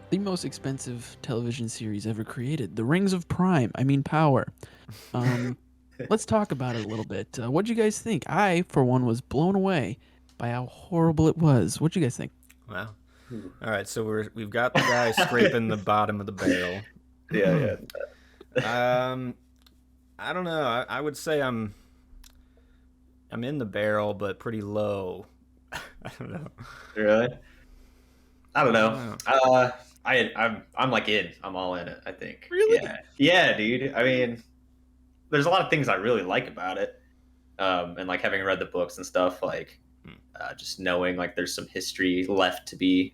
The most expensive television series ever created, The Rings of Prime. I mean, power. Um, let's talk about it a little bit. What'd you guys think? I, for one, was blown away by how horrible it was. What'd you guys think? Wow. Ooh. All right, so we've got the guy scraping the bottom of the barrel. Yeah, yeah. um, I don't know. I would say I'm in the barrel, but pretty low. I don't know. Really? I don't I don't know. know. I'm like in. I'm all in it, I think. Really? Yeah. Yeah, dude. I mean, there's a lot of things I really like about it. And like having read the books and stuff, like just knowing like there's some history left to be,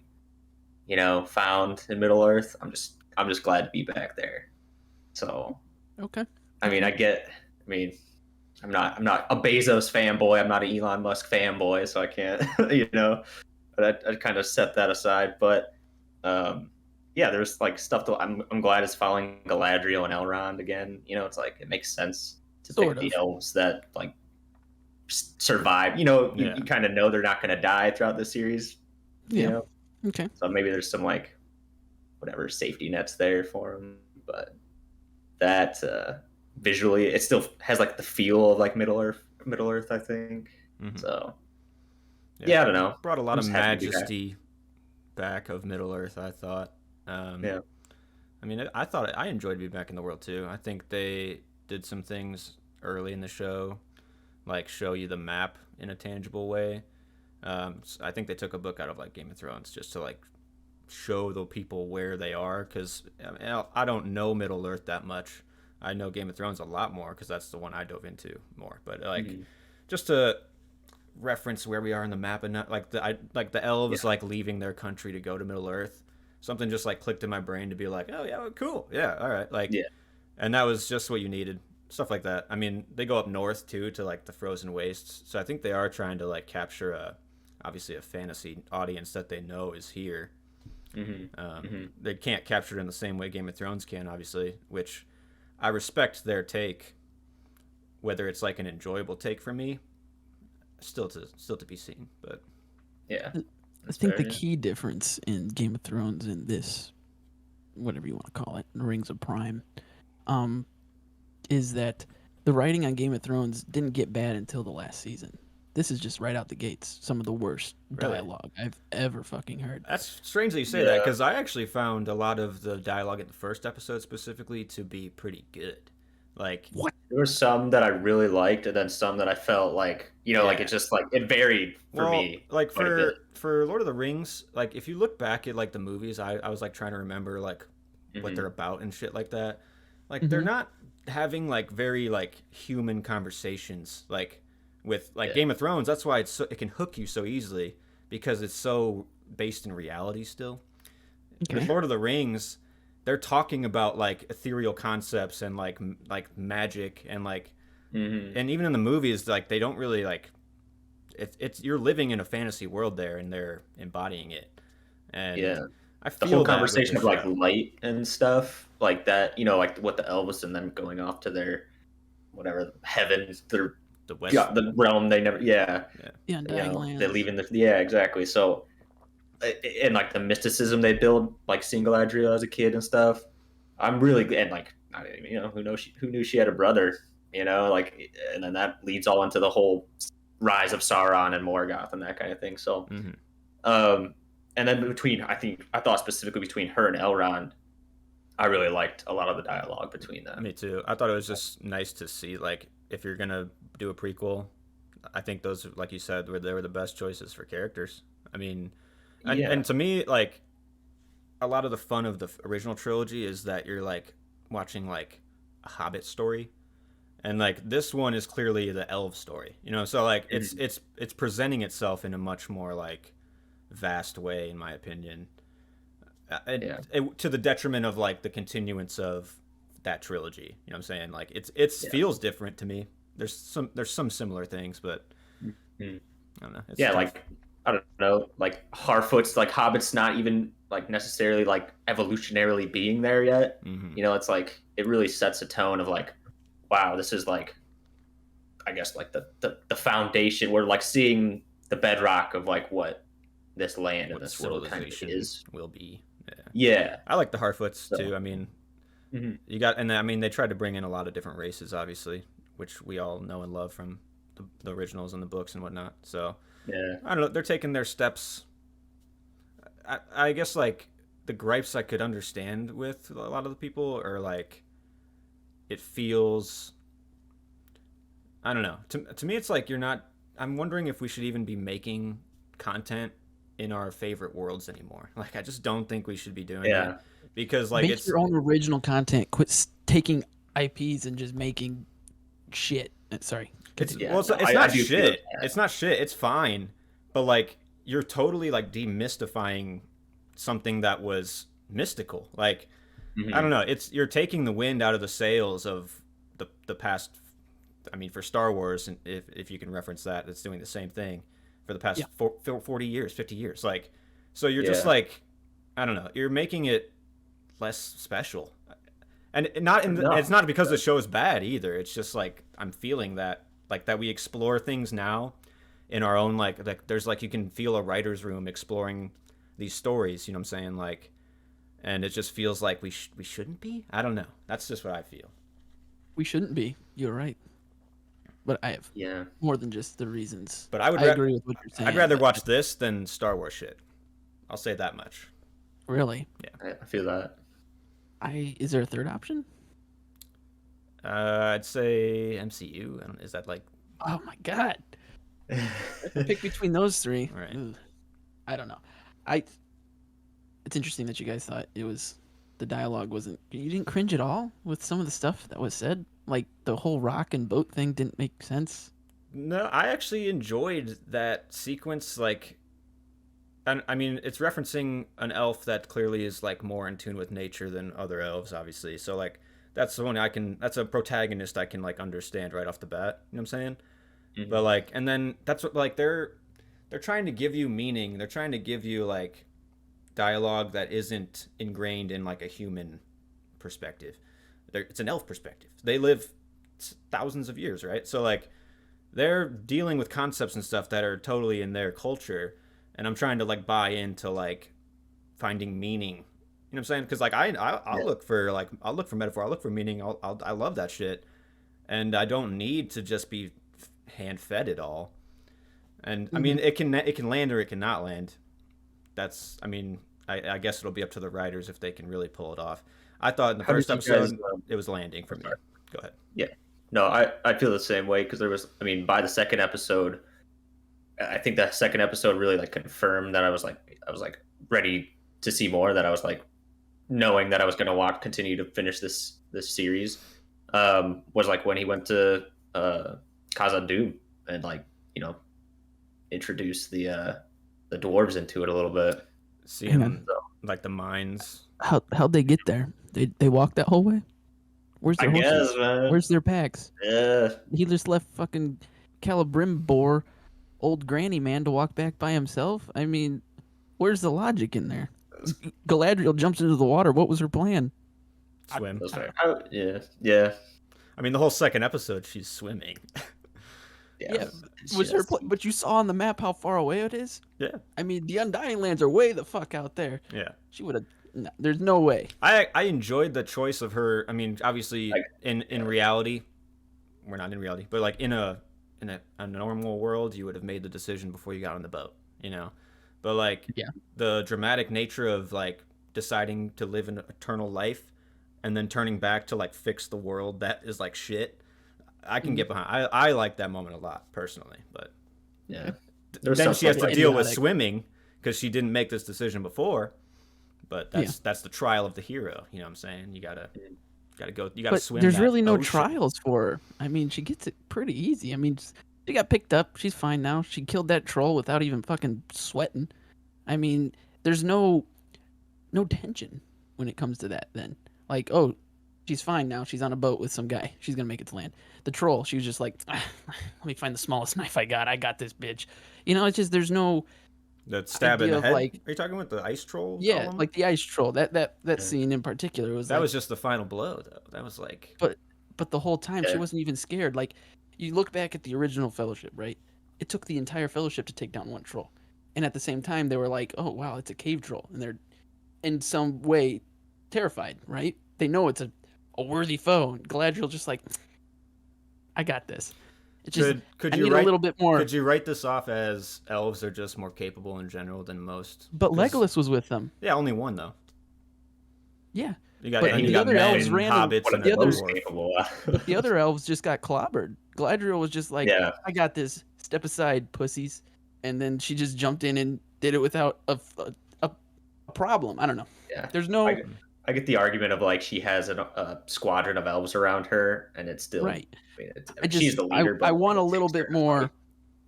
found in Middle Earth. I'm just glad to be back there. So, Okay. I mean, Okay. I mean, I'm not a Bezos fanboy. I'm not an Elon Musk fanboy, so I can't, but I kind of set that aside. But yeah, there's like stuff that I'm glad is following Galadriel and Elrond again. It's like it makes sense to Sort pick the of. elves that like survive. You Yeah. kind of know they're not going to die throughout the series. You Yeah. know, Okay. so maybe there's some like whatever safety nets there for them. But that visually, it still has like the feel of like Middle Earth. Middle Earth, I think. Hmm. So Yeah, yeah, I don't know. brought a lot I'm of just happy to be back. majesty back of Middle Earth. I thought. Um, Yeah. I mean, I thought I enjoyed being back in the world too. I think they did some things early in the show, like show you the map in a tangible way. I think they took a book out of like Game of Thrones just to like show the people where they are because I don't know Middle Earth that much. I know Game of Thrones a lot more because that's the one I dove into more. But like, Mhm. just to reference where we are in the map and not like like the elves Yeah. like leaving their country to go to Middle Earth. Something just like clicked in my brain to be like, oh yeah, cool, yeah, all right, like, Yeah. and that was just what you needed. Stuff like that. I mean, they go up north too to like the frozen wastes, so I think they are trying to like capture obviously a fantasy audience that they know is here. Hmm. Hmm. They can't capture it in the same way Game of Thrones can, obviously, which I respect their take. Whether it's like an enjoyable take for me, still to be seen. But Yeah. I That's think fair. the Yeah. key difference in Game of Thrones and this, whatever you want to call it, Rings of Prime, um, is that the writing on Game of Thrones didn't get bad until the last season. This is just right out the gates. Some of the worst really, dialogue I've ever fucking heard. that's strange that you say that Yeah. because I actually found a lot of the dialogue in the first episode specifically to be pretty good. Like, What? There were some that I really liked, and then some that I felt like, like it yeah. just like it varied for Well, me like quite a bit. for Lord of the Rings, like if you look back at like the movies, I was like trying to remember like what they're Hmm. about and shit like that. Like they're Mm-hmm. not having like very like human conversations like with like Yeah. Game of Thrones. That's why it can hook you so easily because it's so based in reality still. With Okay. Lord of the Rings, they're talking about like ethereal concepts and like magic and like Hmm. and even in the movies like they don't really like it's you're living in a fantasy world there and they're embodying it and Yeah. I The whole feel that with the conversation of like show. light and stuff like that, like what the elves and them going off to their whatever heavens, their The West. God, the realm they never, yeah, Yeah. The Undying they Lands. leave in the, yeah, exactly. So, and like the mysticism they build, like seeing Galadriel as a kid and stuff. I'm really, and like, I mean, who knew she had a brother, like, and then that leads all into the whole rise of Sauron and Morgoth and that kind of thing. So, Hmm. um, and then I thought specifically between her and Elrond, I really liked a lot of the dialogue between them. Me too. I thought it was just nice to see like if you're gonna do a prequel, I think those like you said were they were the best choices for characters. I mean, and Yeah. to me like a lot of the fun of the original trilogy is that you're like watching like a Hobbit story and like this one is clearly the elf story, so like it's Mhm. it's it's presenting itself in a much more like vast way in my opinion. Yeah. To the detriment of like the continuance of that trilogy, what I'm saying, like it Yeah. feels different to me. There's some similar things, but Mhm. I don't know, it's Yeah, tough. like I don't know, like Harfoot's like Hobbit's not even like necessarily like evolutionarily being there yet. Hmm. It's like it really sets a tone of like, wow, this is like I guess like the foundation. We're like seeing the bedrock of like what this land and What this world kind of civilization is. will be. Yeah. Yeah. I like the Harfoots So, too. I mean, mhm. you got, and I mean, they tried to bring in a lot of different races, obviously, which we all know and love from the originals and the books and whatnot. So Yeah. I don't know. They're taking their steps. I guess like the gripes I could understand with a lot of the people are like it feels. I don't know. To me, it's like you're not. I'm wondering if we should even be making content in our favorite worlds anymore. Like I just don't think we should be doing it Yeah. because like Make it's your own original content. Quit taking IPs and just making shit. Sorry. it's Yeah. well it's, No, it's I not do feel shit. that. It's not shit. It's fine, but like you're totally like demystifying something that was mystical. Like I don't Mhm. know. It's you're taking the wind out of the sails of the past. I mean, for Star Wars, and if you can reference that, it's doing the same thing for the past Yeah. 40 years, 50 years. Like, so you're just Yeah. like, I don't know. You're making it less special, and it's No. not because the show is bad either. It's just like I'm feeling that like that we explore things now in our own like there's like you can feel a writer's room exploring these stories. You know what I'm saying? Like, and it just feels like we shouldn't be. I don't know. That's just what I feel. We shouldn't be. You're right. But I have Yeah. more than just the reasons. But I agree with what you're saying. I'd rather but watch this than Star Wars shit. I'll say that much. really, I feel that. is there a third option? I'd say MCU. Is that like Oh my god. Pick between those three. Right. Ugh. I don't know. I. It's interesting that you guys thought it was the dialogue wasn't. You didn't cringe at all with some of the stuff that was said. Like the whole rock and boat thing didn't make sense. No, I actually enjoyed that sequence. Like, and I mean, it's referencing an elf that clearly is like more in tune with nature than other elves, obviously. So like, that's the one I can. That's a protagonist I can like understand right off the bat. You know what I'm saying? But Mhm. like, and then that's what like they're trying to give you meaning. They're trying to give you like dialogue that isn't ingrained in like a human perspective. It's an elf perspective. They live thousands of years, right? So like they're dealing with concepts and stuff that are totally in their culture, and I'm trying to like buy into like finding meaning. You know what I'm saying? Because like I'll Yeah. look for I'll look for metaphor. I'll look for meaning. I love that shit, and I don't need to just be hand fed it all. And I mean, Mhm. it can land or it cannot land. That's I mean, I guess it'll be up to the writers if they can really pull it off. I thought in the How did first you guys? episode it was landing for I'm me. sorry. Go ahead. Yeah. No, I feel the same way because there was. I mean, by the second episode, I think that second episode really like confirmed that I was like ready to see more. That I was like knowing that I was going to continue to finish this series. Was like when he went to Khazad Dûm and like you know introduced the dwarves into it a little bit. Seeing Man, like the mines. how'd they get there? They walked that whole way. Where's I their horses? guess, man. Where's their packs? Yeah. He just left fucking Celebrimbor, old granny man, to walk back by himself. I mean, where's the logic in there? Galadriel jumps into the water. What was her plan? Swim. That's fair. Yeah. Yeah. I mean, the whole second episode, she's swimming. Yeah, It's was her just- but you saw on the map how far away it is. Yeah. I mean, the Undying Lands are way the fuck out there. Yeah. She would have. No, there's no way. I enjoyed the choice of her. I mean, obviously, Like, in reality, we're not in reality, but like in a normal world, you would have made the decision before you got on the boat, you know. But like Yeah. the dramatic nature of like deciding to live an eternal life and then turning back to like fix the world that is like shit. I can get behind. I like that moment a lot personally, but Yeah. then she has to deal with idiotic. swimming because she didn't make this decision before. But that's the trial of the hero. You know what I'm saying? You gotta go. You gotta But swim. there's that really no ocean. trials for her. I mean, she gets it pretty easy. I mean, she got picked up. She's fine now. She killed that troll without even fucking sweating. I mean, there's no tension when it comes to that. Then, like, oh, she's fine now. She's on a boat with some guy. She's gonna make it to land. The troll, she was just like, let me find the smallest knife I got. I got this bitch. You know, it's just there's no The stab in idea the of, head. like- Are you talking about the ice troll? yeah, golem? like the ice troll. That scene in particular was that like, was just the final blow, though. That was like but the whole time she Yeah. wasn't even scared. Like, you look back at the original Fellowship, right? It took the entire Fellowship to take down one troll, and at the same time they were like, oh wow, it's a cave troll, and in some way terrified, right? They know it's a worthy foe. And Galadriel's just like, I got this. It's just Could I you need a write little bit more. could you write this off as elves are just more capable in general than most? But 'Cause- Legolas was with them. yeah, only one though. Yeah. You got But and you the got other men, elves ran and- hobbits, One of and the a other- most dwarf. capable. But the other elves just got clobbered. Galadriel was just like, Yeah. I got this. Step aside, pussies. And then she just jumped in and did it without a problem. I don't know. Yeah. There's no I get the argument of like she has a squadron of elves around her, and it's still right. I mean, I just she's the leader. I but want a it little takes bit her to more fight.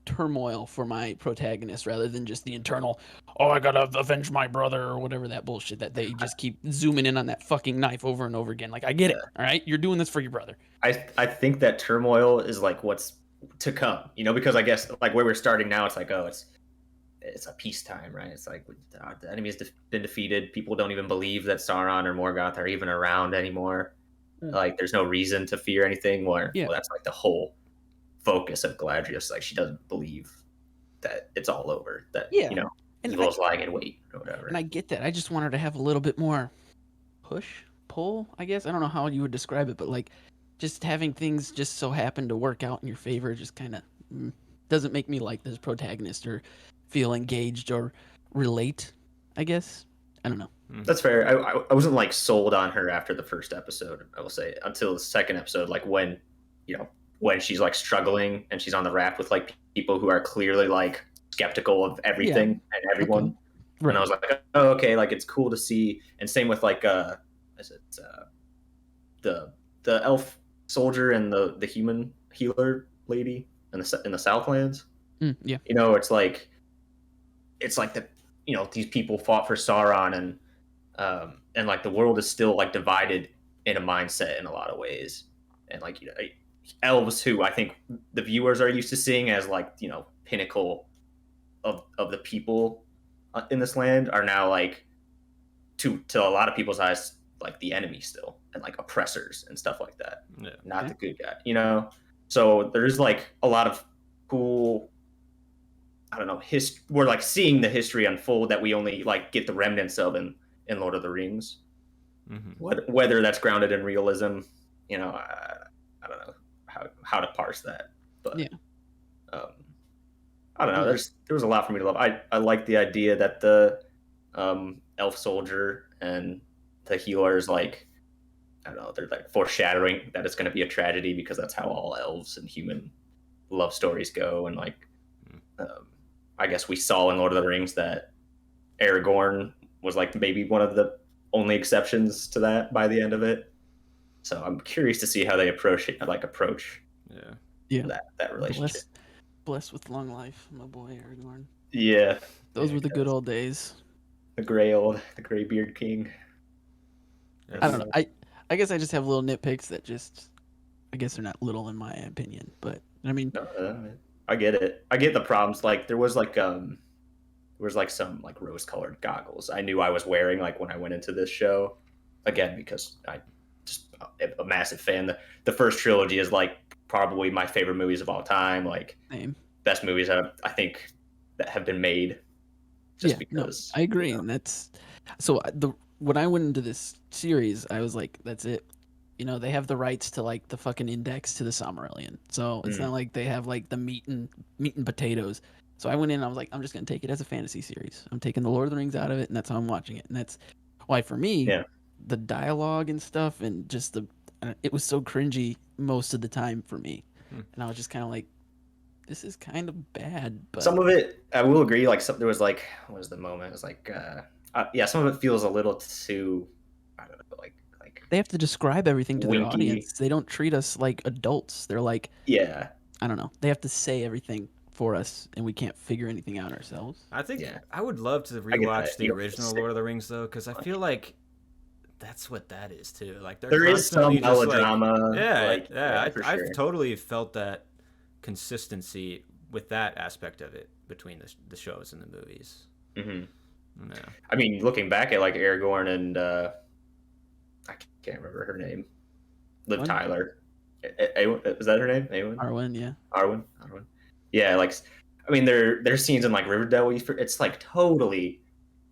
turmoil for my protagonist rather than just the internal, oh, I gotta avenge my brother or whatever that bullshit that they just keep zooming in on that fucking knife over and over again. Like, I get it. All right. You're doing this for your brother. I think that turmoil is like what's to come, because I guess like where we're starting now, it's like, oh, it's a peacetime, right? It's like the enemy has been defeated. People don't even believe that Sauron or Morgoth are even around anymore. Like, there's no reason to fear anything. Well, that's like the whole focus of Galadriel. It's like she doesn't believe that it's all over. That And evil is lying in wait or whatever. And I get that. I just want her to have a little bit more pull, I guess. I don't know how you would describe it, but like just having things just so happen to work out in your favor just kind of doesn't make me like this protagonist or feel engaged or relate, I guess. I don't know. That's fair. I wasn't like sold on her after the first episode, I will say, until the second episode, like when she's like struggling and she's on the raft with like people who are clearly like skeptical of everything and everyone. Okay. Right. And I was like, oh, okay, like it's cool to see. And same with like the elf soldier and the human healer lady in the Southlands. Yeah. It's like these people fought for Sauron, and like the world is still like divided in a mindset in a lot of ways. And like elves, who I think the viewers are used to seeing as like pinnacle of the people in this land, are now like to a lot of people's eyes like the enemy still, and like oppressors and stuff like that. Not the good guy, So there's like a lot of cool, I don't know, we're like seeing the history unfold that we only like get the remnants of in Lord of the Rings. Mm-hmm. Whether that's grounded in realism, I don't know how to parse that, but I don't know. There was a lot for me to love. I like the idea that the elf soldier and the healers, like, I don't know, they're like foreshadowing that it's going to be a tragedy, because that's how all elves and human love stories go. And like, I guess we saw in Lord of the Rings that Aragorn was like maybe one of the only exceptions to that by the end of it. So I'm curious to see how they approach that relationship. Blessed with long life, my boy Aragorn. Yeah, those were the good old days. The gray beard king. I don't know. I guess I just have little nitpicks that just, I guess they're not little in my opinion, but I mean, I get it. I get the problems. Like there was some like rose-colored goggles I knew I was wearing like when I went into this show, again because I just a massive fan. The first trilogy is like probably my favorite movies of all time. Like best movies I think that have been made. Just because I agree, and that's so when I went into this series, I was like, that's it. They have the rights to like the fucking index to the Silmarillion, so it's not like they have like the meat and potatoes. So I went in and I was like, I'm just gonna take it as a fantasy series. I'm taking the Lord of the Rings out of it, and that's how I'm watching it. And that's why for me, the dialogue and stuff, and just it was so cringy most of the time for me, and I was just kind of like, this is kind of bad. But some of it, I will agree. Like there was like, what was the moment? It was like, some of it feels a little too, I don't know, like they have to describe everything to winky. Their audience. They don't treat us like adults. They're like, I don't know. They have to say everything for us, and we can't figure anything out ourselves. I think I would love to rewatch the original Lord of the Rings though, because I feel like that's what that is too. Like there is some melodrama. Like, I've totally felt that consistency with that aspect of it between the shows and the movies. Mm-hmm. Yeah. I mean, looking back at like Aragorn and I can't remember her name, Liv Tyler. Is that her name? Arwen, yeah. Arwen. Yeah, like I mean, their scenes in like Riverdale, it's like totally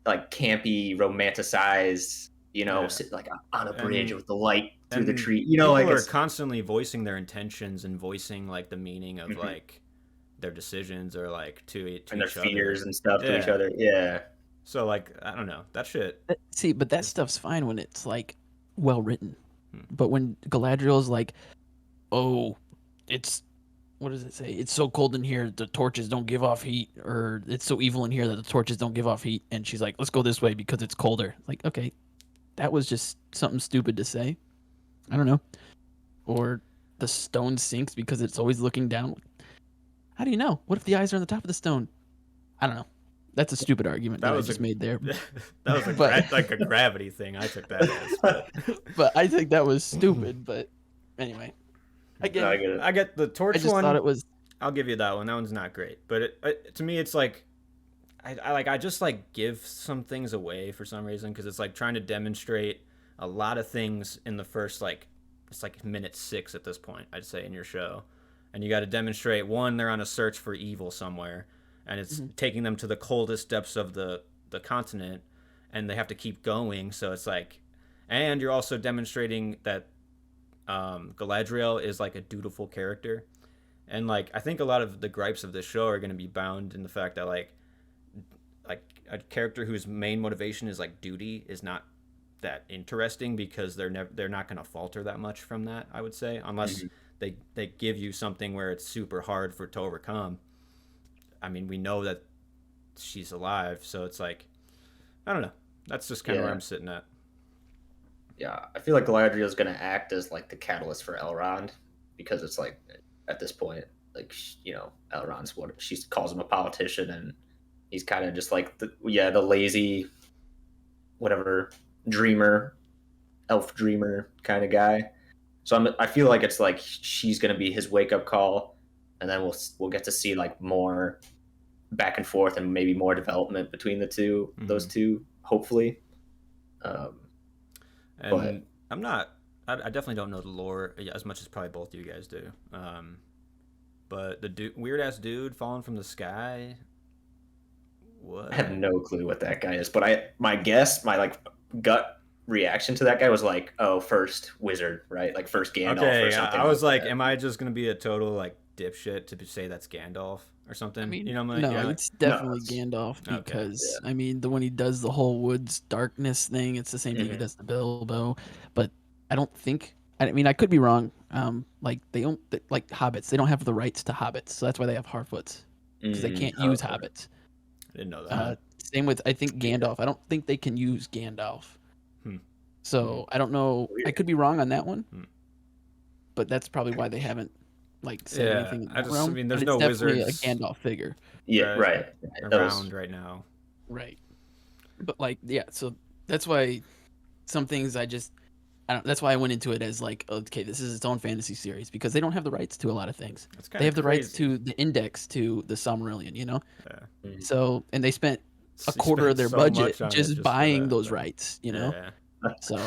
like campy, romanticized, Yeah. sit like on a bridge And with the light through the and tree. people Like are it's constantly voicing their intentions and voicing like the meaning of Mhm. like their decisions or like to and their each other. fears and stuff to each Yeah. other. Yeah. So like I don't know that shit. See, but that stuff's fine when it's like well written. Hmm. But when Galadriel's like, "Oh, it's what does it say? It's so cold in here, the torches don't give off heat, or it's so evil in here that the torches don't give off heat," and she's like, "Let's go this way because it's colder." Like, okay, that was just something stupid to say. I don't know. Or the stone sinks because it's always looking down. How do you know? What if the eyes are on the top of the stone? I don't know. That's a stupid argument That that I was just a made there. that was But like a gravity thing. I took that as, but but I think that was stupid. But anyway, No, I again, get it. I get the I torch just thought one. it was. I'll give you that one. That one's not great, but to me, it's like I just like give some things away for some reason because it's like trying to demonstrate a lot of things in the first like it's like minute 6 at this point I'd say in your show, and you got to demonstrate one they're on a search for evil somewhere, and it's taking them to the coldest depths of the continent, and they have to keep going. So it's like, and you're also demonstrating that Galadriel is like a dutiful character, and like I think a lot of the gripes of this show are going to be bound in the fact that like a character whose main motivation is like duty is not that interesting because they're not going to falter that much from that, I would say, unless they give you something where it's super hard for it to overcome. I mean, we know that she's alive, so it's like I don't know. That's just kind of where I'm sitting at. Yeah, I feel like Galadriel is going to act as like the catalyst for Elrond because it's like at this point, like Elrond's what she calls him a politician, and he's kind of just like the lazy, whatever dreamer, elf dreamer kind of guy. So I feel like it's like she's going to be his wake up call, and then we'll get to see like more back and forth and maybe more development between those two, hopefully. And but I'm not. I definitely don't know the lore as much as probably both of you guys do. But the weird ass dude falling from the sky. What? I have no clue what that guy is. But my guess, my like gut reaction to that guy was like, oh, first wizard, right? Like first Gandalf Okay, or something. I was like, that. am I just gonna be a total like dipshit to say that's Gandalf or something? I mean, You know, I'm like, no, yeah, it's definitely it's- Gandalf Okay. because I mean, the when he does the whole woods darkness thing, it's the same thing he does to Bilbo. But I don't think. I mean, I could be wrong. Like they don't like hobbits. They don't have the rights to hobbits, so that's why they have Harfoots because they can't use hobbits. I didn't know that. Same with I think Gandalf. I don't think they can use Gandalf. So I don't know. I could be wrong on that one, but that's probably why they haven't like said anything in that realm. I mean, there's but no it's definitely wizards a Gandalf figure. Yeah, right. around right now. Right. But like, yeah. So that's why some things I don't. That's why I went into it as like, okay, this is its own fantasy series because they don't have the rights to a lot of things. They have the rights to the index to the Silmarillion, Yeah. So and they spent a They quarter of spent their so budget much on it just for buying that, those but- rights, Yeah. So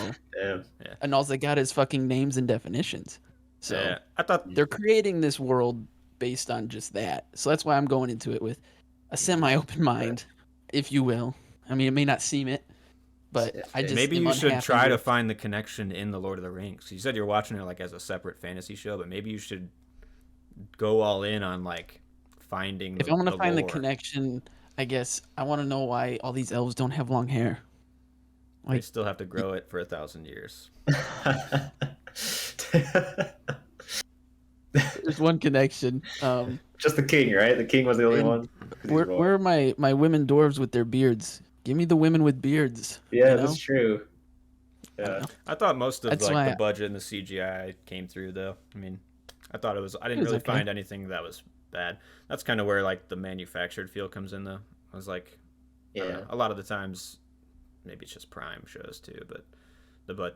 Yeah. and all they got is fucking names and definitions. So Yeah. I thought they're creating this world based on just that. So that's why I'm going into it with a semi-open mind, if you will. I mean, it may not seem it, but I just maybe am you should unhappy try to with- find the connection in the Lord of the Rings. You said you're watching it like as a separate fantasy show, but maybe you should go all in on like finding. If I want to find the lore. connection, I guess I want to know why all these elves don't have long hair. They still have to grow it for 1,000 years. There's one connection. Just the king, right? The king was the only And one. Where are my women dwarves with their beards? Give me the women with beards. Yeah, you know? that's true. I don't Yeah. know. I thought most of That's like why the budget and the CGI came through though. I mean, I thought it was. I didn't was really okay. find anything that was bad. That's kind of where like the manufactured feel comes in though. I was like, I don't Yeah. know, a lot of the times, maybe it's just Prime shows too, but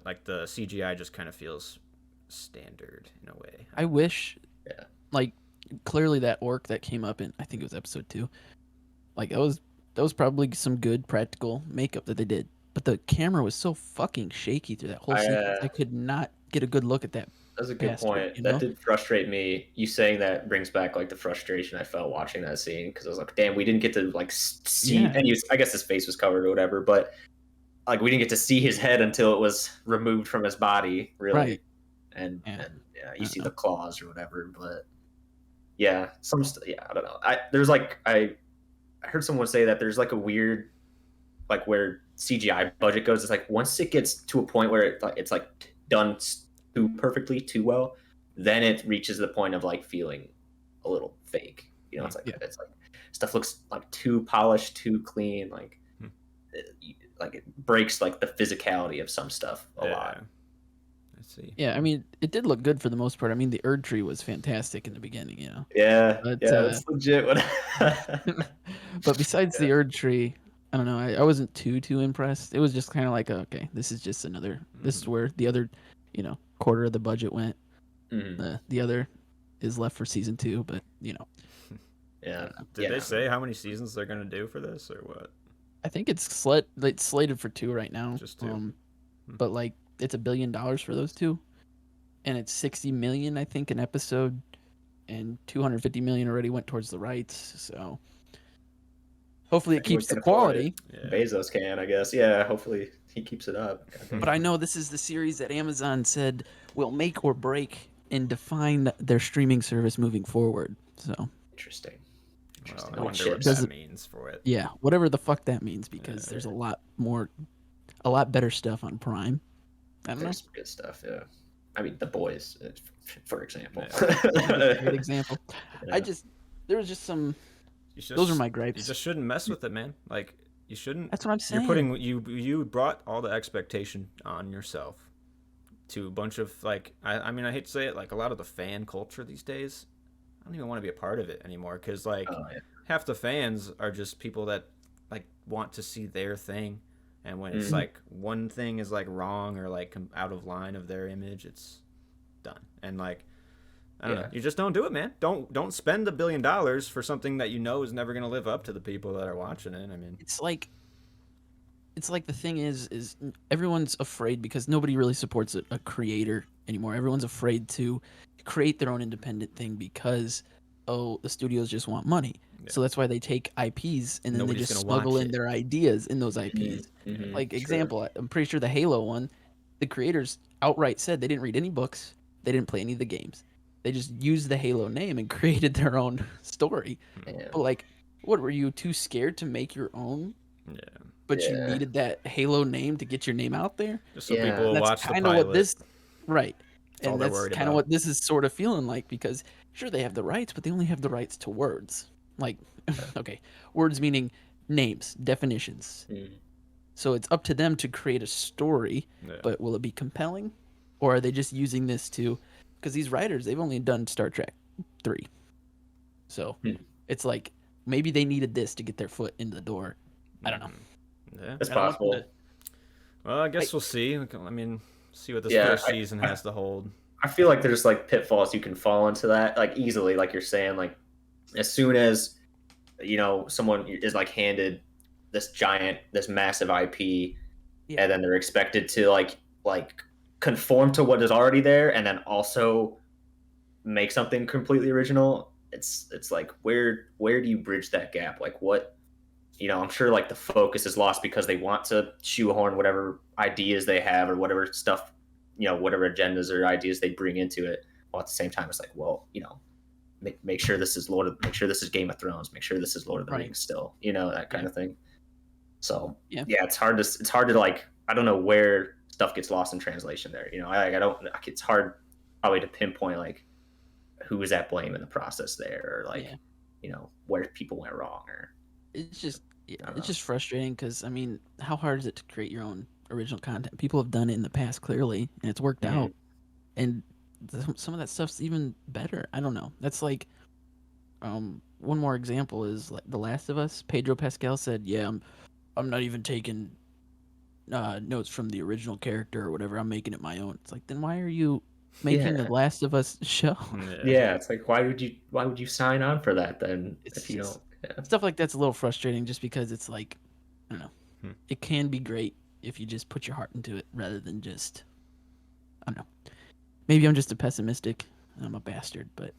like the CGI just kind of feels standard in a way. I wish, Yeah. like, clearly that orc that came up in, I think it was episode 2. Like that was probably some good practical makeup that they did. but the camera was so fucking shaky through that whole I sequence. I could not get a good look at that That's a good bastard, point. you That know? did frustrate me. You saying that brings back like the frustration I felt watching that scene because I was like, damn, we didn't get to like see. Yeah, And I guess his face was covered or whatever, but like we didn't get to see his head until it was removed from his body, really. right. And Yeah, yeah, I you don't see the know. claws or whatever. But yeah, yeah, I don't know. There's like I heard someone say that there's like a weird like where CGI budget goes. It's like once it gets to a point where it's like done too perfectly, too well, then it reaches the point of like feeling a little fake. You know, Hmm. it's like stuff looks like too polished, too clean. Hmm. Like it breaks like the physicality of some stuff a Yeah. lot. I see. Yeah, I mean, it did look good for the most part. I mean, the Erd tree was fantastic in the beginning, you know. Yeah, But yeah, that's legit. What? but besides Yeah. the Erd tree, I don't know. I wasn't too impressed. It was just kind of like, okay, this is just another. This is where the other, quarter of the budget went. Mhm. The other is left for season 2, but I Yeah. don't know. Did they say how many seasons they're gonna do for this or what? I think it's slated for 2 right now. Just 2. But like it's $1 billion for those 2, and it's 60 million I think an episode, and 250 million already went towards the rights. So hopefully it Anyone keeps the can afford it. quality. Yeah. Bezos can, I guess. Yeah, hopefully he keeps it up. But I know this is the series that Amazon said will make or break and define their streaming service moving forward. So Interesting. Well, Interesting. I What wonder what chips? that means for it. yeah, whatever the fuck that means, because there's a lot better stuff on Prime. I don't know. There's some good stuff. Yeah. I mean, The Boys, for example. Great example. Yeah. There was just some. Those are my gripes. You just shouldn't mess with it, man. Like you shouldn't. That's what I'm saying. You're putting you brought all the expectation on yourself to a bunch of like I mean I hate to say it, like a lot of the fan culture these days. I don't even want to be a part of it anymore because like Oh, yeah. half the fans are just people that like want to see their thing, and when it's Mhm. like one thing is like wrong or like out of line of their image, it's done. And like I don't know, you just don't do it, man. Don't spend $1 billion for something that you know is never gonna live up to the people that are watching it. I mean, It's like the thing is everyone's afraid because nobody really supports a creator anymore. Everyone's afraid to create their own independent thing because the studios just want money. So that's why they take IPs and then Nobody's they just gonna smuggle watch in it. their ideas in those IPs. Mhm. Like Sure. example, I'm pretty sure the Halo one, the creators outright said they didn't read any books, they didn't play any of the games. They just used the Halo name and created their own story. Yeah. But like, what were you too scared to make your own? yeah, But you Yeah. needed that Halo name to get your name out there. just so Yeah. people will That's watch the kind of pilot. what this, right? all And they're that's worried kind of about. what this is sort of feeling like because sure they have the rights, but they only have the rights to words. Like, okay, words meaning names, definitions. Mhm. So it's up to them to create a story, Yeah. but will it be compelling, or are they just using this to? Because these writers, they've only done Star Trek 3, so it's like maybe they needed this to get their foot into the door. I don't know. Yeah. It's I don't know. possible. Well, I guess we'll see. I mean, see what this Yeah, first season has to hold. I feel like there's like pitfalls you can fall into that like easily, like you're saying, like as soon as someone is like handed this massive IP, Yeah. and then they're expected to like conform to what is already there, and then also make something completely original. It's like where do you bridge that gap? Like what I'm sure like the focus is lost because they want to shoehorn whatever ideas they have or whatever stuff, whatever agendas or ideas they bring into it. While at the same time, it's like, well, make sure this is make sure this is Game of Thrones, make sure this is Lord of the Right. Rings still, that kind of thing. So Yeah. it's hard to like, I don't know where stuff gets lost in translation there. I don't, it's hard probably to pinpoint like who is at blame in the process there, or like, where people went wrong, or It's just don't it's know. just frustrating because I mean, how hard is it to create your own original content? People have done it in the past clearly, and it's worked Mhm. out. And some of that stuff's even better. I don't know. That's like, one more example is like The Last of Us. Pedro Pascal said, "Yeah, I'm not even taking notes from the original character or whatever. I'm making it my own." It's like, then why are you making Yeah. The Last of Us show? Yeah, it's like why would you sign on for that then It's if you just- don't? Yeah. Stuff like that's a little frustrating just because it's like, I don't know. Hmm. It can be great if you just put your heart into it rather than just, I don't know. Maybe I'm just a pessimistic and I'm a bastard, but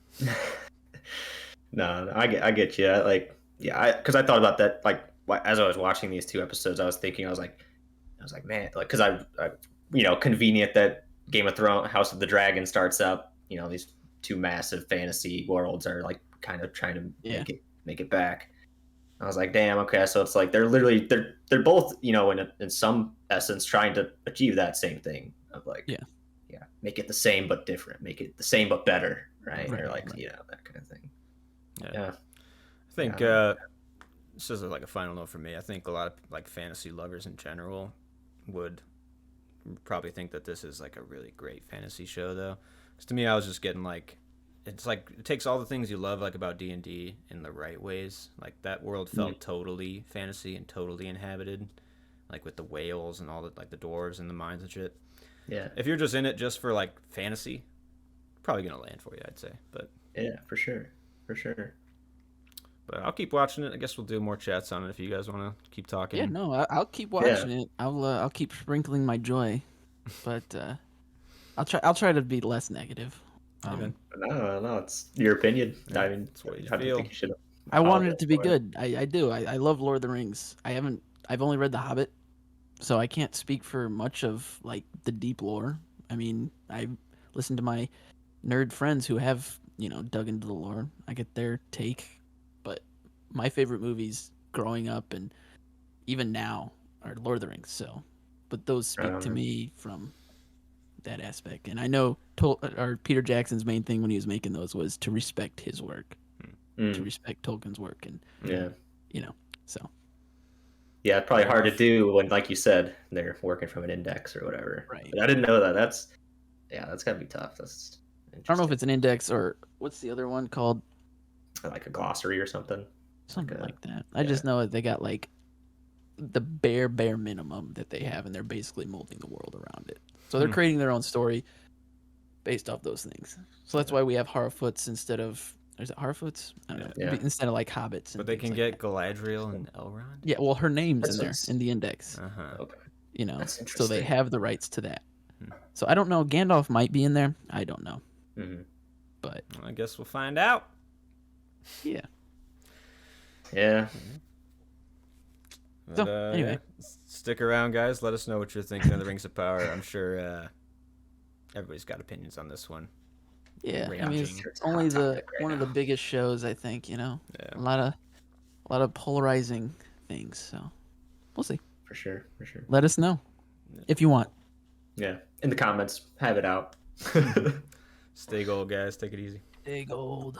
No, I get you. Like, yeah, because I thought about that. Like, as I was watching these 2 episodes, I was thinking, I was like, man, like, because convenient that Game of Thrones, House of the Dragon starts up. These two massive fantasy worlds are like kind of trying to yeah, make it back. I was like, damn, okay, so it's like they're both in some essence trying to achieve that same thing of like, yeah, yeah, make it the same but different, make it the same but better, right? Or like right. that kind of thing. Yeah. Yeah, I think yeah. this is like a final note for me. I think a lot of like fantasy lovers in general would probably think that this is like a really great fantasy show, though. Because to me, I was just getting like, it's like it takes all the things you love like about D&D in the right ways. Like that world felt totally fantasy and totally inhabited, like with the whales and all the like the dwarves and the mines and shit. Yeah, If you're just in it just for like fantasy, probably gonna land for you, I'd say. yeah, for sure, for sure. But I'll keep watching it. I guess we'll do more chats on it if you guys want to keep Yeah, talking. no, I'll keep Yeah, watching it. I'll keep sprinkling my joy, but I'll try to be less negative. Even no, it's your opinion. yeah, I mean, that's what you I don't feel. think you should I wanted apologize it to be for it. good. I do. I love Lord of the Rings. I've only read The Hobbit, so I can't speak for much of like the deep lore. I mean, I listen to my nerd friends who have, dug into the lore. I get their take, but my favorite movies growing up and even now are Lord of the Rings. So, but those speak to Um, me from that aspect. And I know or Peter Jackson's main thing when he was making those was to respect his work, to mm, respect Tolkien's work, and yeah, so yeah, it's probably Fair hard to enough. do when, like you said, they're working from an index or whatever. right. But I didn't know that. That's gotta be tough. That's I don't know if interesting. it's an index or what's the other one called, Like a glossary or something. Like something a like that. I yeah. just know that they got like the bare minimum that they have, and they're basically molding the world around it. So they're creating their own story based off those things. So that's Yeah. why we have Harfoots instead of, is it Harfoots? I don't know. Yeah. Instead of like hobbits and But they things can like get that. Galadriel and Elrond. Yeah, well, her name's in That's there what's in the index, Uh huh. okay. That's so they interesting. have the rights to that. Hmm. So I don't know. Gandalf might be in there. I don't know, Hmm. but Well, I guess we'll find out. yeah. Yeah. But So anyway, stick around, guys. Let us know what you're thinking of the Rings of Power. I'm sure everybody's got opinions on this one. yeah. I mean, it's Raging. Sure, it's a only hot the topic right one of the now. biggest shows. I think Yeah. a lot of polarizing things. So we'll see. For sure. For sure. Let us know if you want. Yeah. In the comments, have it out. Stay gold, guys. Take it easy. Big old.